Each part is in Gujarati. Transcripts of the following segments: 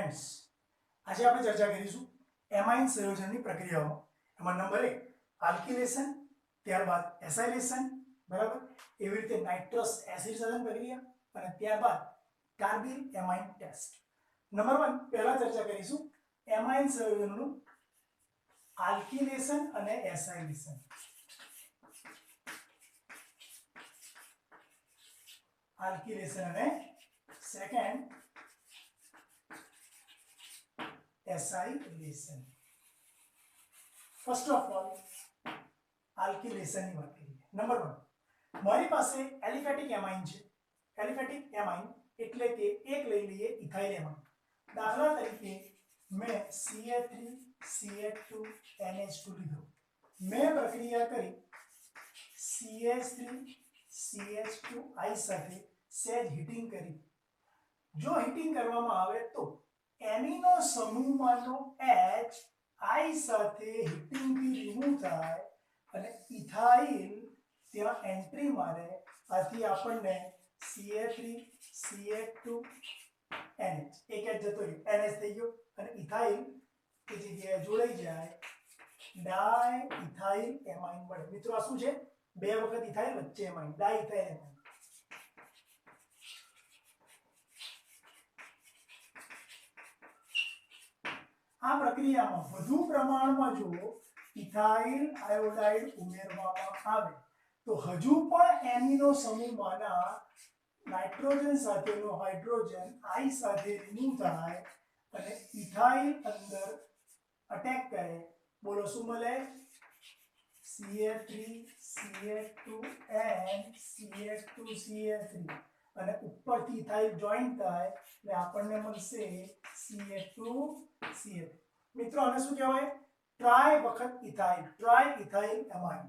ફ્રેન્ડ્સ, આજે આપણે ચર્ચા કરીશું એમાઇન સંયોજનની પ્રક્રિયાઓ. એમાં નંબર 1 આલ્કિલેશન, ત્યારબાદ એસાઇલેશન, બરાબર, એવી રીતે નાઇટ્રસ એસિડ સંયોજન પ્રક્રિયા અને ત્યારબાદ કાર્બિલ એમાઇન ટેસ્ટ. નંબર 1 પહેલા ચર્ચા કરીશું એમાઇન સંયોજનનું આલ્કિલેશન અને એસાઇલેશન. આલ્કિલેશન અને second acylation. First of all alkylation ની વાત કરીએ. નંબર 1, મારી પાસે એલિફેટિક એમાઇન છે. એલિફેટિક એમાઇન એટલે કે એક લઈ લઈએ ઇથાઇલ એમાઇન. દાખલા તરીકે મેં CH3 CH2 NH2 લીધો. મેં પ્રક્રિયા કરી CH3 CH2I સાથે સહેજ હીટિંગ કરી. જો હીટિંગ કરવામાં આવે તો એમિનો સમૂહમાંનો H I સાથે હીટિંગથી રિમૂવ થાય અને ઇથાઇલ ત્યાં એન્ટ્રી મારે. આથી આપણને CH3 CH2 NH એક H જતો રહ્યો, NH થઈ ગયો અને ઇથાઇલ એ જગ્યાએ જોડાઈ જાય, ડાઈ ઇથાઇલ એમાઇન મળે. મિત્રો આ શું છે? બે વખત ઇથાઇલ વચ્ચે એમાઇન, ડાઈ ઇથાઇલ એમાઇન. આ પ્રક્રિયામાં વધુ પ્રમાણમાં જો ઇથાઇલ આયોડાઇડ ઉમેરવામાં આવે તો હજુ પણ એમિનો સમૂહમાંના નાઇટ્રોજન સાથેનો હાઇડ્રોજન I સાથે રિમૂવ થાય અને ઇથાઇલ અંદર અટેક કરે. બોલો શું મળે? CH3 CH2N CH2 CH3 અને ઉપરથી ઇથાઇલ જોઈન્ટ થાય એટલે આપણને મળશે CH2 CH. મિત્રો આને શું કહેવાય? ટ્રાય વખત ઇથાઇલ, ટ્રાય ઇથાઇલ એમાઇન.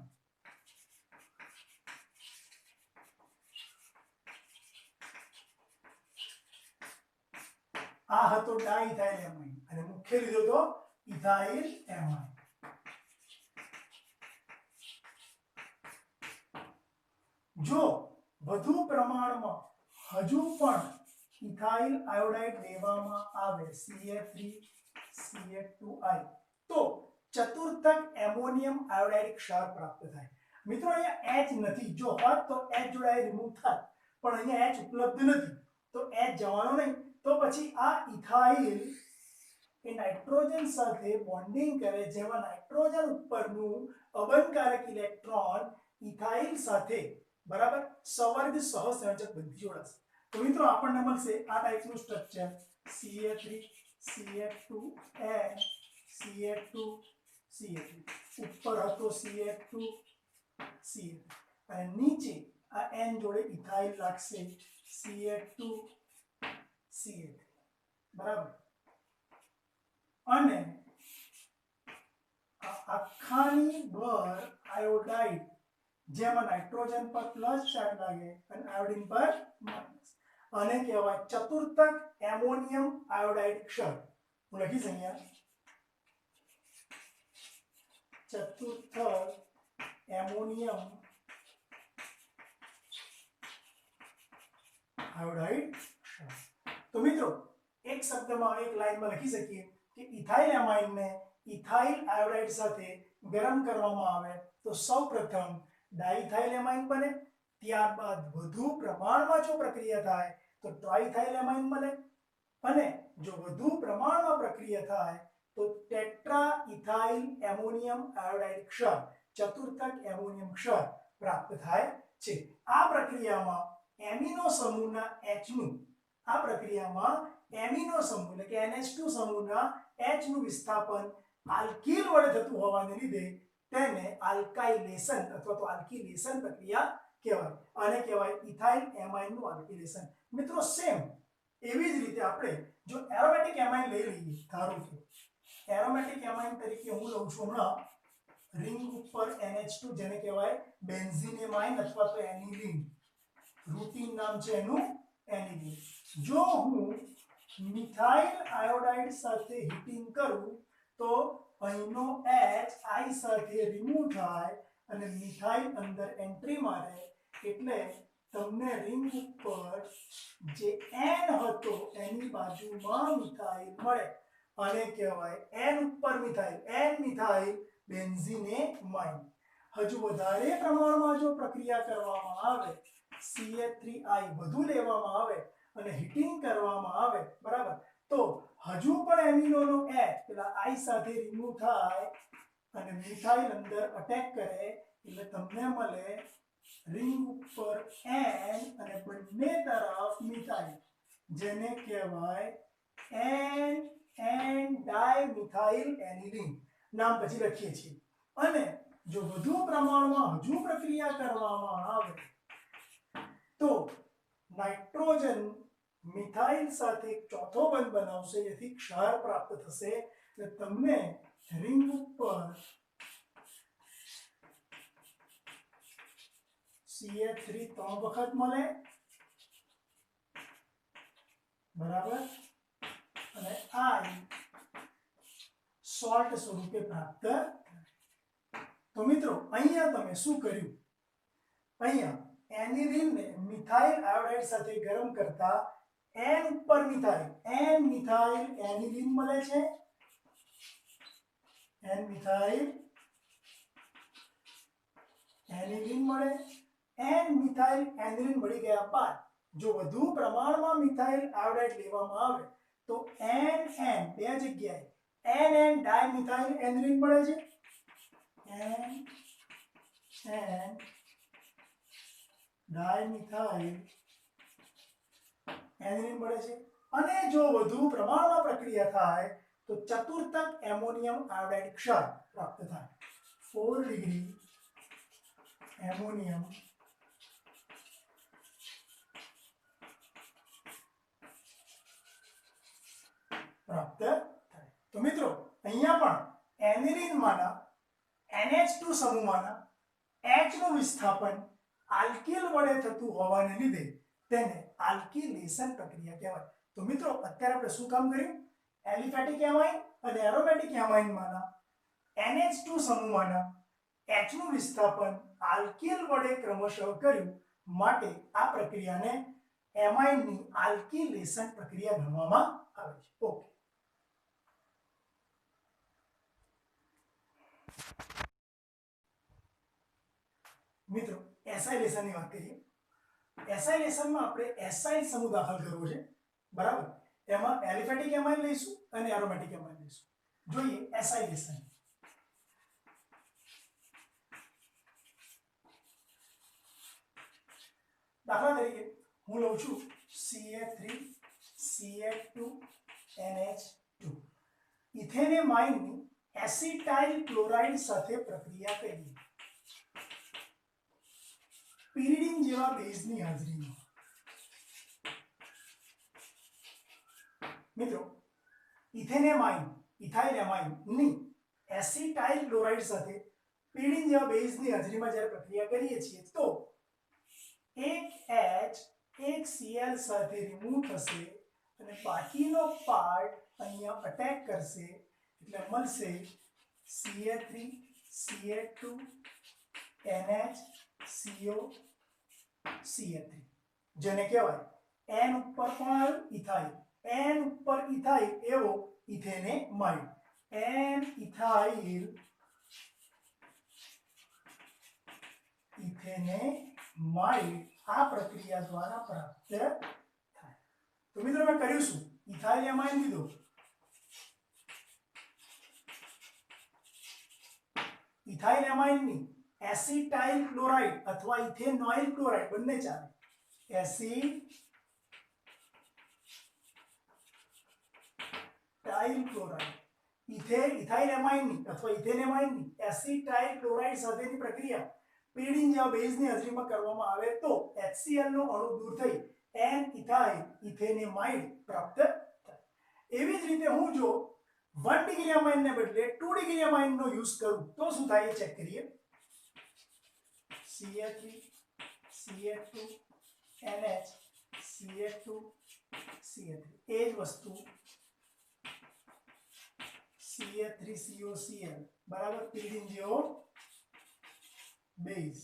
આ હતો ડાઈ ઇથાઇલ એમાઇન અને મુખ્ય લીધો તો ઇથાઇલ એમાઇન. જો વધુ પ્રમાણમાં હજુ પણ ઇથાઇલ આયોડાઇડ લેવામાં આવે CH3 CH2I તો ચતુર્થક એમોનિયમ આયોડાઇડ ક્ષાર પ્રાપ્ત થાય. મિત્રો અહીંયા H નથી. જો હોત તો H જોડાય રિમૂવ થાય, પણ અહીંયા H ઉપલબ્ધ નથી તો H જવાનો નહીં. તો પછી આ ઇથાઇલ એ નાઇટ્રોજન સાથે બોન્ડિંગ કરે, જેમાં નાઇટ્રોજન ઉપરનું અબનકારક ઇલેક્ટ્રોન ઇથાઇલ સાથે બરાબર સવર્ગ સહસંયોજક બનતી જોડાશે. તો મિત્રો આપણને મળશે આ ટાઈપનું structure CH3 CH2N CH2 CH3. ઉપર હતો CH2 CH અને નીચે આ N જોડે ઇથાઇલ લાગશે CH2 CH3 બરાબર. અને આ આખાની બર આયોડાઇડ જેમાં નાઇટ્રોજન પર પ્લસ ચાર્જ લાગે અને આયોડિન પર માઇનસ, આને કહેવાય ચતુર્થક એમોનિયમ આયોડાઇડ ક્ષાર. હું લખીશ અહીંયા ચતુર્થક એમોનિયમ આયોડાઇડ ક્ષાર. તો મિત્રો એક શબ્દમાં એક લાઈનમાં લખી શકીએ કે ઇથાઇલ એમાઇનને ઇથાઇલ આયોડાઇડ સાથે ગરમ કરવામાં આવે તો સૌપ્રથમ ડાઇથાઇલ એમાઇન બને. ત્યારબાદ વધુ પ્રમાણમાં જો પ્રક્રિયા થાય તો ટ્રાઇથાઇલ એમાઇન બને અને જો વધુ પ્રમાણમાં પ્રક્રિયા થાય તો ટેટ્રા ઇથાઇલ એમોનિયમ આયોડાઇડ ક્ષાર, ચતુર્થક એમોનિયમ ક્ષાર પ્રાપ્ત થાય છે. આ પ્રક્રિયામાં એમિનો સમૂહના H નું એમિનો સમૂહ એટલે કે NH2 સમૂહના H નું વિસ્થાપન આલ્કિલ વડે થતું હોવાને લીધે તેને આલ્કાઇલેશન અથવા તો આલ્કિલેશન પ્રક્રિયા કહેવાય. આને કહેવાય ઇથાઇલ એમાઇન નું આલ્કિલેશન. મિત્રો સેમ એવી જ રીતે આપણે જો એરોમેટિક એમાઇન લઈ લઈએ, ધારો કે એરોમેટિક એમાઇન તરીકે હું લઉં છું હમણાં રિંગ ઉપર NH2 જેને કહેવાય બેન્ઝીન એમાઇન અથવા તો એનિલીન. રૂટીન નામ છે એનું એનિલીન. જો હું મિથાઇલ આયોડાઇડ સાથે હીટિંગ કરું તો અહીંનો H I સાથે રિમૂવ થાય અને મિથાઇલ અંદર એન્ટ્રી મારે એટલે તમને રિંગ ઉપર જે n હતો એની બાજુમાં મિથાઇલ મળે અને કહેવાય n ઉપર મિથાઇલ n મિથાઇલ બેન્ઝીનેમાઇન. હજુ વધારે પ્રમાણમાં જો પ્રક્રિયા કરવામાં આવે CH3I વધુ લેવામાં આવે અને હીટિંગ કરવામાં આવે બરાબર તો હજુ પણ એમિનોનો H પેલા I સાથે રિમૂવ થાય અને મિથાઇલ અંદર અટેક કરે એટલે તમને મળે રિંગ ઉપર n અને બંને તરફ મિથાઇલ જેને કહેવાય n ડાયમિથાઇલ એનિલિન નામ પછી લખીએ છીએ. અને જો વધુ પ્રમાણમાં હજુ પ્રક્રિયા કરવામાં આવે તો નાઇટ્રોજન મિથાઇલ સાથે એક ચોથો બંધ બનાવશે જેથી ક્ષાર પ્રાપ્ત થશે એટલે તમને રિંગ ઉપર CH3 3 વખત મળે બરાબર અને I સોલ્ટ સ્વરૂપે પ્રાપ્ત. તો મિત્રો અહીંયા તમે શું કર્યું અહીંયા એનિલિનને મિથાઇલ આયોડાઇડ સાથે ગરમ કરતા n ઉપર મિથાઇલ એનિલિન મળે છે n મિથાઇલ એનિલિન મળે n મિથાઇલ એનિલિન મળી ગયા બાદ જો વધુ પ્રમાણમાં મિથાઇલ આયોડાઇડ લેવામાં આવે તો n બે જગ્યાએ n ડાયમિથાઇલ એનિલિન મળે છે n ડાયમિથાઇલ એનિલિન મળે છે અને જો વધુ પ્રમાણમાં પ્રક્રિયા થાય તો ચતુર્થક એમોનિયમ આયોડાઇડ ક્ષાર પ્રાપ્ત થાય 4 ડિગ્રી એમોનિયમ પ્રાપ્ત થાય. તો મિત્રો અહીંયા પણ એનિલિનમાંના NH2 સમૂહમાંના H નું વિસ્થાપન આલ્કિલ વડે થતું હોવાને લીધે તેને આલ્કિલેશન પ્રક્રિયા કહેવાય. તો મિત્રો અત્યારે આપણે શું કામ કર્યું એલિફેટિક એમાઇન અને એરોમેટિક એમાઇનમાંના NH2 સમૂહમાંના H નું વિસ્થાપન આલ્કિલ વડે ક્રમશઃ કર્યું માટે આ પ્રક્રિયાને એમાઇનની આલ્કિલેશન પ્રક્રિયા ગણવામાં આવે છે. ઓકે મિત્રો એસાઇલેશનની વાત કરીએ. એસાઇલેશનમાં આપણે એસાઇલ સમૂહ દાખલ કરવો છે બરાબર એમાં એલિફેટિક એમાઇન લઈશું અને એરોમેટિક એમાઇન લઈશું. જોઈએ એસાઇલેશન. દાખલા તરીકે હું લઉં છું CH3 CH2 NH2 ઇથેનેમાઇનની acetyl chloride સાથે પ્રક્રિયા કરીએ pyridine જેવા બેઝની હાજરીમાં. મિત્રો ઇથાઇલેમાઇનની એસિટાઇલ ક્લોરાઇડ સાથે pyridine જેવા બેઝની હાજરીમાં જ્યારે પ્રક્રિયા કરીએ છીએ તો એક H એક Cl સાથે રિમૂવ થશે અને બાકીનો પાર્ટ અહીંયા અટેક કરશે એટલે મળશે CH3 CH2 NH CO CH3 જેને કહેવાય n ઉપર પણ ઇથાઇલ n ઉપર ઇથાઇલ એવો ઇથેનેમાઇડ n ઇથેનેમાઇડ આ પ્રક્રિયા દ્વારા પ્રાપ્ત થાય. તો મિત્રો મેં કર્યું શું ઇથાઇલેમાઇન લીધો ઇથાઇલેમાઇનની એસિટાઇલ ક્લોરાઇડ અથવા ઇથેનોઇલ ક્લોરાઇડ બંને ચાલે. એસિટાઇલ ક્લોરાઇડ ઇથાઇલેમાઇનની અથવા ઇથેનેમાઇનની એસિટાઇલ ક્લોરાઇડ સાથેની પ્રક્રિયા pyridine જેવા બેઝની હાજરીમાં કરવામાં આવે તો HCl નો અણુ દૂર થઈ n ઇથાઇલ ઇથેનેમાઇડ પ્રાપ્ત થાય. એવી જ રીતે હું જો 1 ડિગ્રી એમાઇન ને બદલે 2 ડિગ્રી એમાઇન નો યુઝ કરું તો શું થાય ચેક કરીએ. CH3 CH2 NH CH2 CH3 એ જ વસ્તુ CH3COCl બરાબર pyridine જેવો બેઝ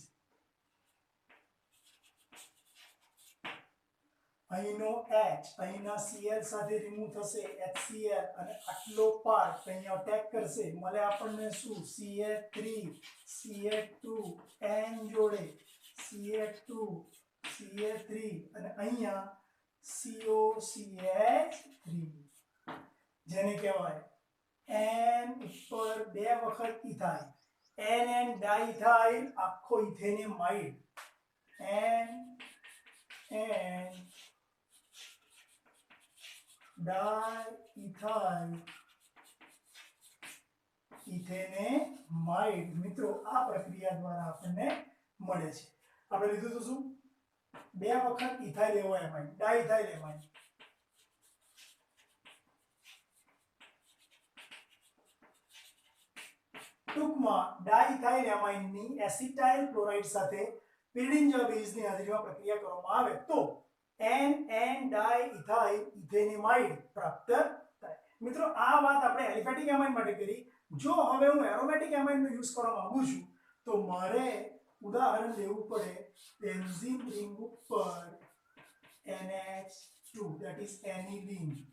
અહીંનો H અહીંના Cl સાથે રિમૂવ થશે HCl અને આટલો પાર્ટ અહીંયા અટેક કરશે મળે આપણને શું CH3 CH2 N જોડે CH2 CH3 અને અહીંયા COCH3 જેને કહેવાય N ઉપર બે વખત ઇથાઇલ NN ડાઇથાઇલ આખો ઇથેનેમાઇડ NN ડાઇથાઇલ ઇથેનેમાઇડ મિત્રો આ પ્રક્રિયા દ્વારા આપણને મળે છે આપણે લીધું તો શું બે વખત ઇથાઇલ એમાઇડ ડાઇથાઇલ એમાઇડ ટૂંકમાં ડાઇથાઇલ એમાઇડની એસિટાઇલ ક્લોરાઇડ સાથે pyridine જેવા બેઝની હાજરીમાં પ્રક્રિયા કરવામાં આવે તો NN ડાઇથાઇલ ઇથેનેમાઇડ પ્રાપ્ત થાય મિત્રો આ વાત આપણે એલિફેટિક એમાઇડ માટે કરી જો હવે હું એરોમેટિક એમાઇડનો યુઝ કરવા માંગુ છું તો મારે ઉદાહરણ લેવું પડે બેન્ઝીન રિંગ ઉપર NH2 that is aniline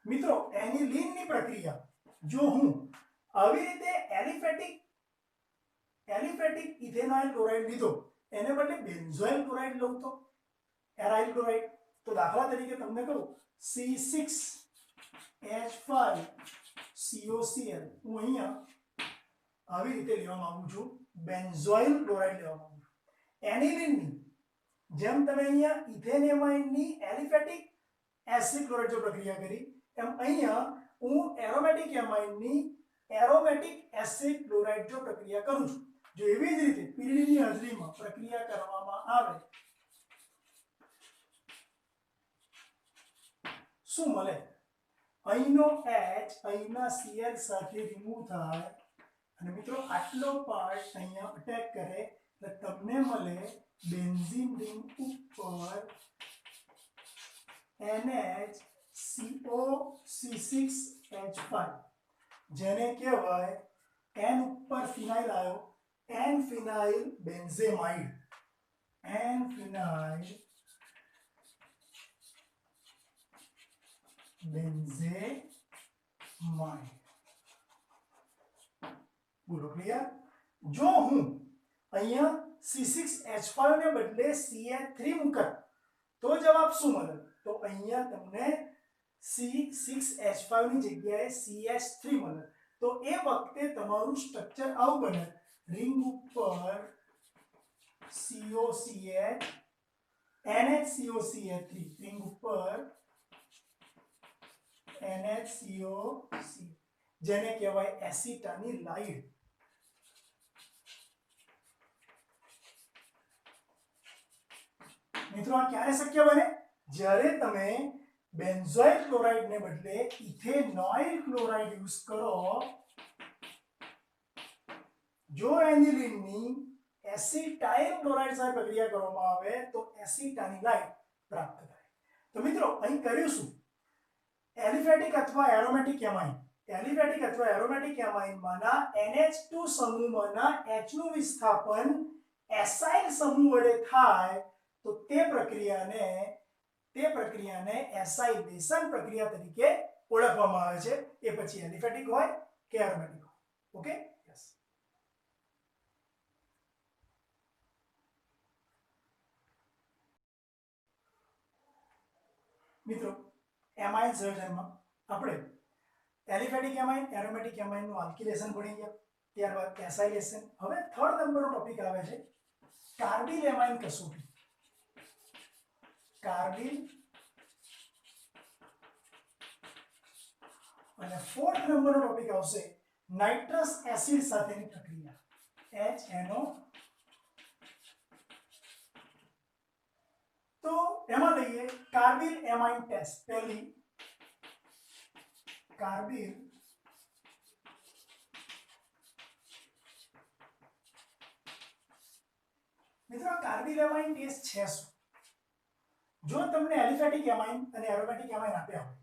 મિત્રો એનિલીન ની પ્રક્રિયા જો હું આવી રીતે એલિફેટિક ઇથેનોઇલ ક્લોરાઇડ લીધો એને બદલે બેન્ઝોઇલ ક્લોરાઇડ લઉં તો એરાઇલ ક્લોરાઇડ તો દાખલા તરીકે તમને કહું C6H5COCl હું અહીંયા આવી રીતે લેવા માંગુ છું બેન્ઝોઇલ ક્લોરાઇડ લેવા માંગુ છું એનિલીનની જેમ તમે અહીંયા ઇથેનેમાઇડની એલિફેટિક એસિડ ક્લોરાઇડ જો પ્રક્રિયા કરી એમ અહીંયા હું એરોમેટિક એમાઇડની એરોમેટિક એસિડ ક્લોરાઇડ જો પ્રક્રિયા કરું છું જો એવી જ રીતે pyridine હાજરીમાં પ્રક્રિયા કરવામાં આવે શું મળે અહીંનો H અહીંના Cl સાથે રિમૂવ થાય અને મિત્રો આટલો પાર્ટ અહીંયા અટેક કરે એટલે તમને મળે બેન્ઝીન રિંગ ઉપર NHCOC6H5 જેને કહેવાય N ઉપર ફિનાઇલ આવ્યો N ફિનાઇલ બેન્ઝેમાઇડ N ફિનાઇલ બેન્ઝેમાઇડ બોલો ક્લિયર જો હું અહીંયા C6H5 ને બદલે CH3 મૂકત તો જવાબ શું મળે તો અહીંયા તમને C6H5 ની જગ્યાએ CH3 મળે તો એ વખતે તમારું સ્ટ્રક્ચર આવું બને રિંગ ઉપર COCH NHCOCH3 રિંગ ઉપર NHCOC જેને કહેવાય એસિટાનિલાઇડ મિત્રો આ ક્યારે શક્ય બને જ્યારે તમે બેન્ઝોઇલ ક્લોરાઇડ ને બદલે ઇથેનોઇલ ક્લોરાઇડ યુઝ કરો જો એનિલીનની એસિટાઇલ ક્લોરાઇડ સાથે પ્રક્રિયા કરવામાં આવે તો એસિટાનિલાઇડ પ્રાપ્ત થાય તો મિત્રો અહીં કર્યું શું એલિફેટિક અથવા એરોમેટિક એમાઇનમાંના NH2 સમૂહમાંના H નું વિસ્થાપન એસાઇલ સમૂહ વડે થાય તો તે પ્રક્રિયાને એસાઇલેશન પ્રક્રિયા તરીકે ઓળખવામાં આવે છે એ પછી એલિફેટિક હોય કે એરોમેટિક હોય ઓકે યસ મિત્રો એમાઇન સંયોજનમાં આપણે એલિફેટિક એમાઇન એરોમેટિક એમાઇનનું આલ્કિલેશન ભણી ગયા ત્યારબાદ એસાઇલેશન હવે થર્ડ નંબરનો ટોપિક આવે છે કાર્બિલ એમાઇન કસોટી કાર્બિલ અને ફોર્થ નંબરનો ટોપિક આવશે નાઇટ્રસ એસિડ સાથેની પ્રક્રિયા HNO તો એમાં લઈએ કાર્બિલ એમાઇન ટેસ્ટ પહેલી કાર્બિલ મિત્રો કાર્બિલ એમાઇન ટેસ્ટ છે શું જો તમને એલિફેટિક એમાઇન અને એરોમેટિક એમાઇન આપ્યા હોય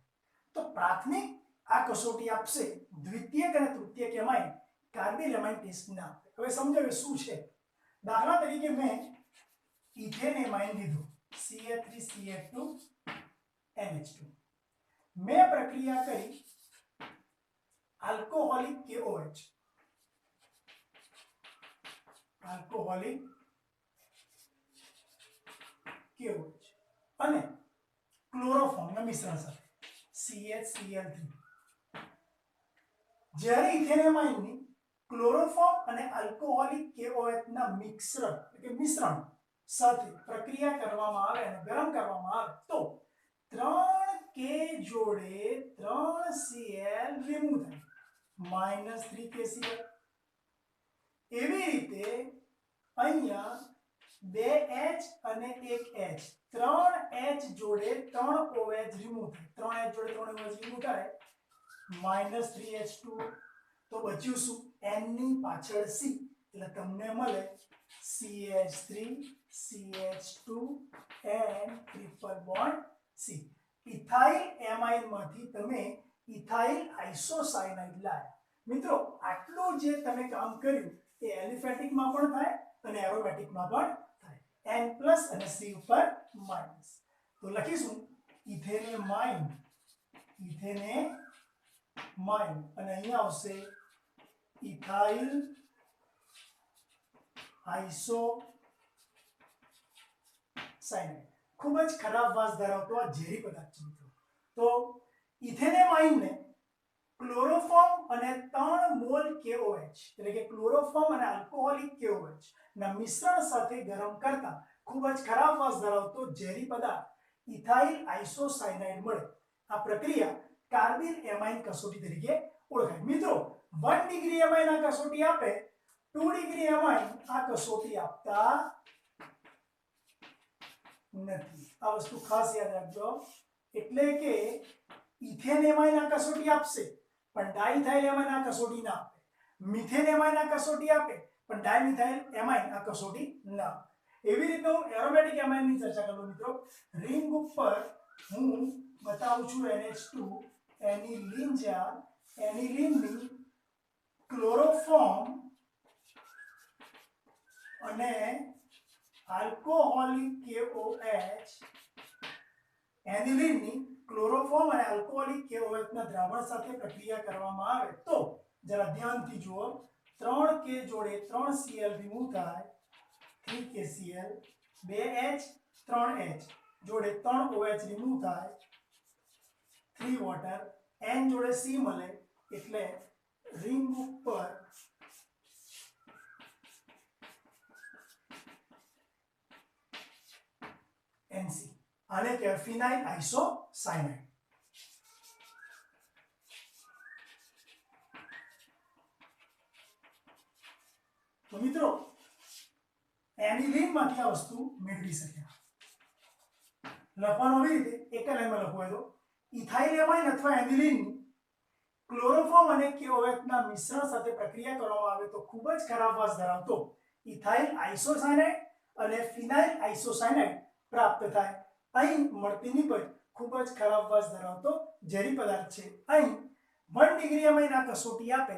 તો પ્રાથમિક આ કસોટી આપશે દ્વિતીયક અને તૃતીયક એમાઇન કાર્બિલ એમાઇન ટેસ્ટ ના આપે હવે સમજાવે શું છે દાખલા તરીકે મેં ઇથેન એમાઇન લીધું CH3 NH2 मैं प्रक्रिया करी अल्कोहोलिक KOH અને ક્લોરોફોર્મ ના મિશ્રણ સાથે CHCl3 જ્યારે ઇથેનેમાઇન ની ક્લોરોફોર્મ અને આલ્કોહોલિક KOH ના મિશ્રણ સાથે પ્રક્રિયા કરવામાં આવે અને ગરમ કરવામાં આવે તો 3K જોડે 3Cl રિમૂવ થાય -3KCl એવી રીતે અહીંયા 2H અને 1H 3H જોડે 3OH રિમૂવ થાય 3H જોડે 3OH રિમૂવ થાય -3H2 તો બચ્યું શું N ની પાછળ C એટલે તમને મળે CH3 CH2 and triple bond C ethyl amine માંથી તમે ઇથાઇલ આઇસોસાયનાઇડ લાયા મિત્રો આટલું જે તમે કામ કર્યું એ એલિફેટિક માં પણ થાય અને એરોમેટિક માં પણ થાય N પ્લસ અને C ઉપર માઈનસ તો લખીશું ઇથેનેમાઇન અને અહીંયા આવશે ઇથાઇલ આઇસોસાયનાઇડ ખૂબ જ ખરાબ વાસ ધરાવતો આ ઝેરી પદાર્થ છે મિત્રો તો ઇથેનેમાઇન ને ક્લોરોફોર્મ અને 3 મોલ KOH એટલે કે ક્લોરોફોર્મ અને આલ્કોહોલિક KOH ના મિશ્રણ સાથે ગરમ કરતા ખૂબ જ ખરાબ વાસ ધરાવતો ઝેરી પદાર્થ ઇથાઇલ આઇસોસાયનાઇડ મળે આ પ્રક્રિયા કાર્બિલ એમાઇન કસોટી તરીકે ઓળખાય મિત્રો 1 ડિગ્રી એમાઇન આ કસોટી આપે 2 ડિગ્રી એમાઇન આ કસોટી આપતા નથી આ વસ્તુ ખાસ યાદ રાખજો એટલે કે ઇથેન એમાઇન આ કસોટી આપશે પણ ડાઇથાઇલ એમાઇન આ કસોટી ના આપે મિથેન એમાઇન આ કસોટી આપે પણ ડાયમિથાઇલ એમાઇન આ કસોટી ના આપે એવી રીતે હું એરોમેટિક એમાઇન ની ચર્ચા કરું મિત્રો રિંગ ઉપર હું બતાવું છું NH2 એનિલીન જ્યાં એનિલીન ની ક્લોરોફોર્મ અને આલ્કોહોલિક KOH એનિલીન ની ક્લોરોફોર્મ અને આલ્કોહોલિક KOH ના દ્રાવણ સાથે પ્રક્રિયા કરવામાં આવે તો જરા ધ્યાનથી જુઓ 3K જોડે 3Cl રિમૂવ થાય 3KCl 2H 3H જોડે 3OH રિમૂવ થાય 3 વોટર N જોડે C મળે એટલે રિંગ ઉપર NC આને કહેવાય ફિનાઇલ આઇસોસાયનાઇડ તો મિત્રો એનિલીન માંથી આ વસ્તુ મેળવી શક્યા લખવાનું આવી રીતે એક લાઈનમાં લખવું હોય તો ઇથાઇલ એમાઇન અથવા એનિલીન ક્લોરોફોર્મ અને KOH ના મિશ્રણ સાથે પ્રક્રિયા કરવામાં આવે તો ખૂબ જ ખરાબ વાસ ધરાવતો ઇથાઇલ આઇસોસાયનાઇડ અને ફિનાઇલ આઇસોસાયનાઇડ પ્રાપ્ત થાય અહીં મળતી નીપજ ખૂબ જ ખરાબ વાસ ધરાવતો ઝેરી પદાર્થ છે અહીં 1 ડિગ્રી એમાઇન આ કસોટી આપે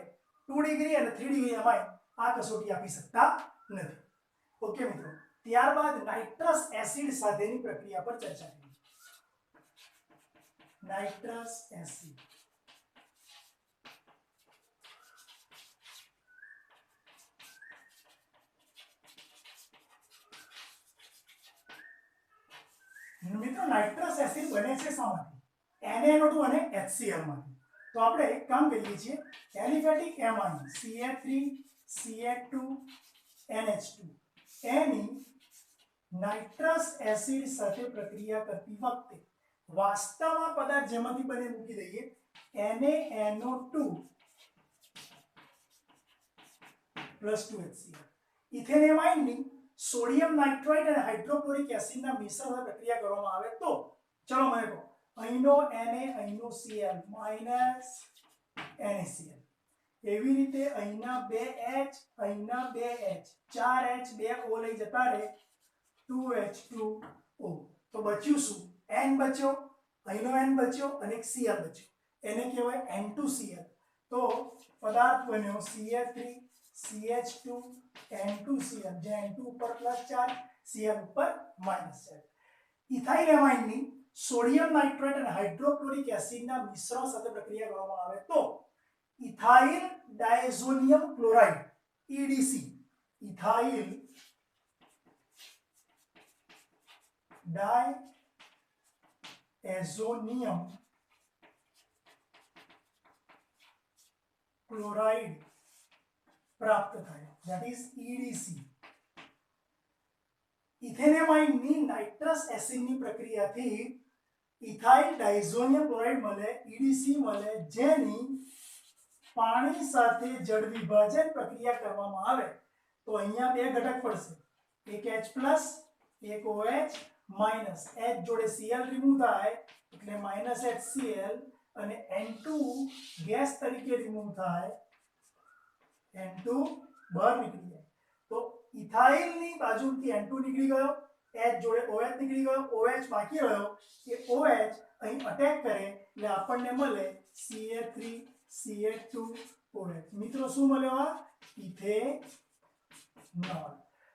2 ડિગ્રી અને 3 ડિગ્રી એમાઇન આ કસોટી આપી શકતા નથી ઓકે મિત્રો ત્યારબાદ નાઇટ્રસ એસિડ સાથેની પ્રક્રિયા પર ચર્ચા કરીએ નાઇટ્રસ એસિડ મિત્રો નાઇટ્રસ એસિડ બને છે શામાંથી NaNO2 અને HCl માંથી તો આપણે એક કામ કરીએ છીએ aliphatic amine CH3 CH2 NH2 એની નાઇટ્રસ એસિડ સાથે પ્રક્રિયા કરતી વખતે વાસ્તવમાં પદાર્થ જેમાંથી બને મૂકી દઈએ NaNO2 + 2HCl ઇથેનેમાઇન ની સોડિયમ નાઇટ્રાઇટ અને હાઇડ્રોક્લોરિક એસિડના મિશ્રણ સાથે પ્રક્રિયા કરવામાં આવે તો ચલો મને કહો અહીંનો Na અહીંનો Cl NaCl એવી રીતે અહીંના 2H અહીંના 2H 4H 2O લઈ જતા રહે 2H2O તો બચ્યું શું N બચ્યો અહીંનો N બચ્યો અને એક Cl બચ્યો એને કહેવાય N2Cl તો પદાર્થ બન્યો CH3 CH2 N2Cl જે N2 ઉપર +4 Cl ઉપર -4 ઇથાઇલ એમાઇનની સોડિયમ નાઇટ્રેટ અને હાઇડ્રોક્લોરિક એસિડના મિશ્રણ સાથે પ્રક્રિયા કરવામાં આવે તો ethyl diazonium chloride EDC ethyl diazonium chloride પ્રાપ્ત થાય that is EDC ઇથેનેમાઇનની નાઇટ્રસ એસિડની પ્રક્રિયાથી ઇથાઇલ ડાયઝોનિયમ ક્લોરાઇડ મળે EDC મળે જેની પાણી સાથે જળ વિભાજન પ્રક્રિયા કરવામાં આવે તો અહીંયા બે ઘટક પડશે એક H+ એક OH માઈનસ H જોડે Cl રિમૂવ થાય એટલે -HCl અને N2 ગેસ તરીકે રિમૂવ થાય N2 બહાર નીકળી જાય તો ઇથાઇલની બાજુથી N2 નીકળી ગયો H જોડે OH નીકળી ગયો OH બાકી રહ્યો એ OH અહીં અટેક કરે એટલે આપણને મળે Ca3 CH2OH મિત્રો શું મળ્યો આ ઇથેનોલ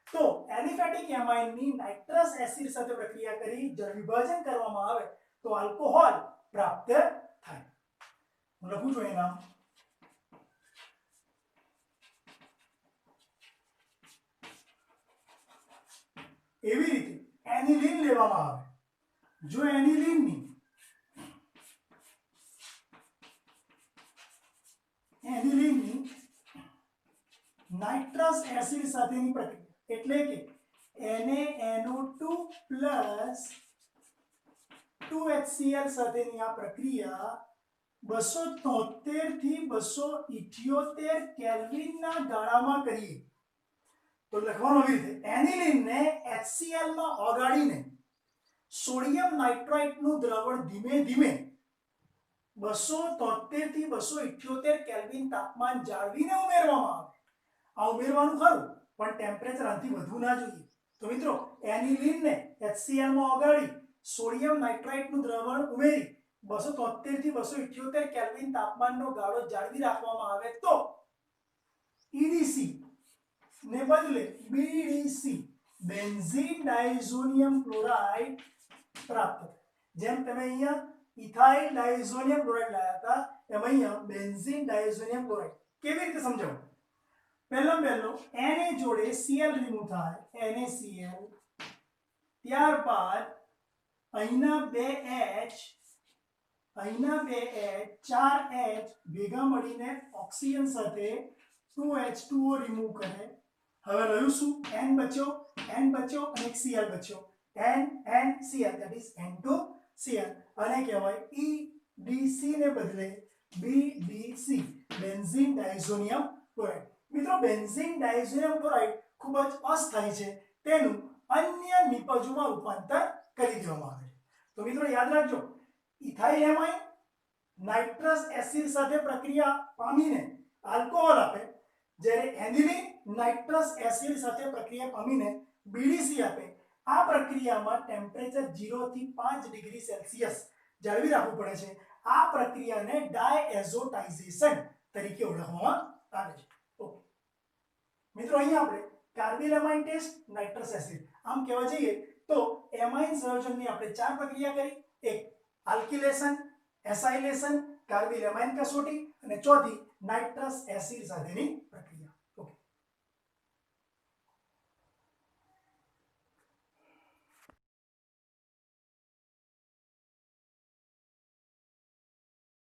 તો એલિફેટિક એમાઇનની નાઇટ્રસ એસિડ સાથે પ્રક્રિયા કરી જળ વિભાજન કરવામાં આવે તો આલ્કોહોલ પ્રાપ્ત થાય હું લખું છું એના એવી રીતે એનિલિન લેવામાં આવે જો એનિલિનની નાઇટ્રસ એસિડ સાથેની પ્રક્રિયા એટલે કે NaNO2 + 2HCl સાથેની આ પ્રક્રિયા 273 થી 278 કેલ્વિનના ગાળામાં કરીએ તો લખવાનું આવી રીતે એનિલિનને HCl માં ઓગાળીને સોડિયમ નાઇટ્રાઇટનું દ્રવણ ધીમે ધીમે 273 થી 278 કેલ્વિન તાપમાન જાળવીને ઉમેરવામાં આવે આ ઉમેરવાનું ખરું પણ ટેમ્પરેચર આથી વધુ ના જોઈએ તો મિત્રો એનિલિનને HCl માં ઓગાળી સોડિયમ નાઇટ્રાઇટનું દ્રવણ ઉમેરી 273 થી 278 કેલ્વિન તાપમાનનો ગાળો જાળવી રાખવામાં આવે તો EDC ને બદલે BDC બેન્ઝીન ડાયઝોનિયમ ક્લોરાઇડ પ્રાપ્ત થાય જેમ તમે અહીંયા ઇથાઇલ ડાયઝોનિયમ ક્લોરાઇડ લાયા હતા એમ અહીંયા બેન્ઝીન ડાયઝોનિયમ ક્લોરાઇડ કેવી રીતે સમજાવું પહેલો Na જોડે Cl રિમૂવ થાય NaCl ત્યારબાદ અહીંના બે H 4H ભેગા મળીને ઓક્સિજન સાથે 2H2O રિમૂવ કરે હવે રહ્યું શું N બચ્યો અને એક Cl બચ્યો NCl that is N2Cl અને કહેવાય EDC ને બદલે BDC બેન્ઝીન ડાયઝોનિયમ ક્લોરાઇડ મિત્રો બેન્ઝીન ડાયઝોનિયમ ક્લોરાઇડ ખૂબ જ અસ્થાયી છે તેનું અન્ય નિપજોમાં રૂપાંતર કરી દેવામાં આવે છે તો મિત્રો યાદ રાખજો ઇથાઇલ એમાઇન નાઇટ્રસ એસિડ સાથે પ્રક્રિયા પામીને આલ્કોહોલ આપે જ્યારે એનિલિન નાઇટ્રસ એસિડ સાથે પ્રક્રિયા પામીને BDC આપે આ પ્રક્રિયામાં ટેમ્પરેચર 0 થી 5 ડિગ્રી સેલ્સિયસ જાળવી રાખવું પડે છે આ પ્રક્રિયાને ડાયએઝોટાઇઝેશન તરીકે ઓળખવામાં આવે છે ઓકે મિત્રો અહીંયા આપણે કાર્બિલ એમાઇન ટેસ્ટ નાઇટ્રસ એસિડ આમ કહેવા જઈએ તો એમાઇન સંયોજનની આપણે ચાર પ્રક્રિયા કરી એક આલ્કિલેશન એસાઇલેશન કાર્બિલ એમાઇન કસોટી અને ચોથી નાઇટ્રસ એસિડ સાથેની